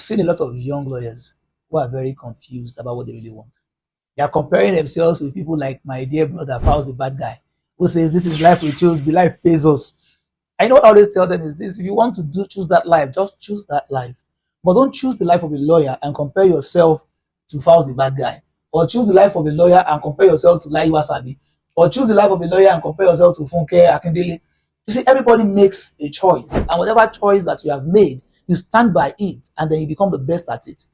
seen a lot of young lawyers who are very confused about what they really want. They are comparing themselves with people like my dear brother, Faust the bad guy, who says this is life we choose, the life pays us. I know what I always tell them is this: if you want to choose that life, just choose that life. But don't choose the life of a lawyer and compare yourself to Faust the bad guy. Or choose the life of a lawyer and compare yourself to Lai Wasabi. Or choose the life of a lawyer and compare yourself to Funke Akindele. You see, everybody makes a choice. And whatever choice that you have made, you stand by it and then you become the best at it.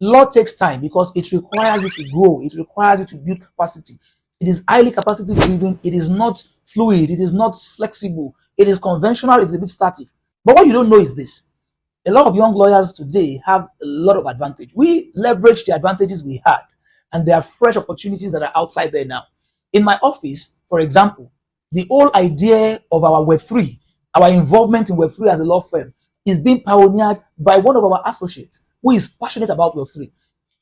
Law takes time because it requires you to grow. It requires you to build capacity. It is highly capacity driven. It is not fluid. It is not flexible. It is conventional. It's a bit static. But what you don't know is this: a lot of young lawyers today have a lot of advantage. We leverage the advantages we had, and there are fresh opportunities that are outside there now. In my office, for example, the whole idea of our Web3, our involvement in Web3 as a law firm, is being pioneered by one of our associates who is passionate about Web3.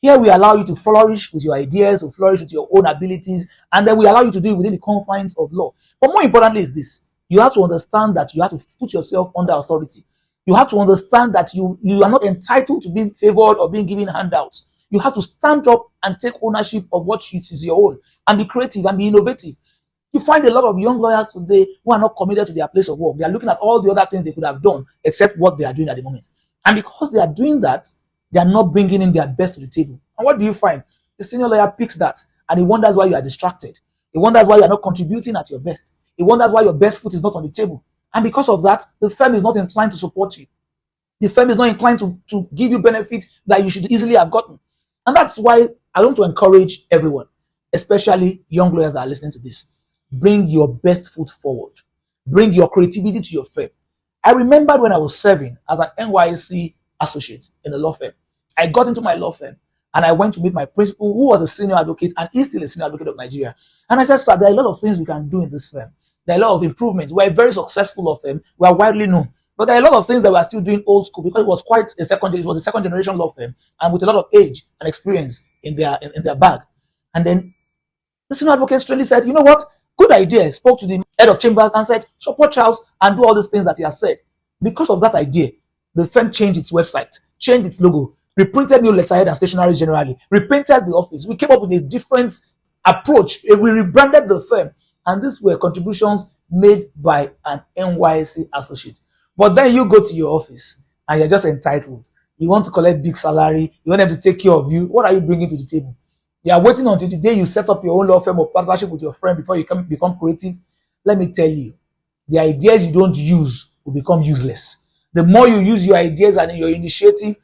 Here we allow you to flourish with your ideas, to flourish with your own abilities, and then we allow you to do it within the confines of law. But more importantly is this: you have to understand that you have to put yourself under authority. You have to understand that you are not entitled to being favored or being given handouts. You have to stand up and take ownership of what is your own and be creative and be innovative. You find a lot of young lawyers today who are not committed to their place of work. They are looking at all the other things they could have done except what they are doing at the moment. And because they are doing that, they are not bringing in their best to the table. And what do you find? The senior lawyer picks that and he wonders why you are distracted. He wonders why you are not contributing at your best. He wonders why your best foot is not on the table. And because of that, the firm is not inclined to support you. The firm is not inclined to give you benefits that you should easily have gotten. And that's why I want to encourage everyone, especially young lawyers that are listening to this. Bring your best foot forward. Bring your creativity to your firm. I remembered when I was serving as an NYSC associate in a law firm. I got into my law firm and I went to meet my principal, who was a senior advocate and is still a senior advocate of Nigeria. And I said, sir, there are a lot of things we can do in this firm. There are a lot of improvements. We're a very successful law firm. We are widely known. But there are a lot of things that we are still doing old school because it was a second generation law firm and with a lot of age and experience in their bag. And then the senior advocate strangely said, you know what? Good idea. Spoke to the head of chambers and said, support Charles and do all these things that he has said. Because of that idea, the firm changed its website, changed its logo, reprinted new letterhead and stationaries generally, repainted the office. We came up with a different approach. We rebranded the firm. And these were contributions made by an NYSC associate. But then you go to your office and you're just entitled. You want to collect big salary. You want them to take care of you. What are you bringing to the table? You are waiting until the day you set up your own law firm or partnership with your friend before you can become creative. Let me tell you, the ideas you don't use will become useless. The more you use your ideas and your initiative,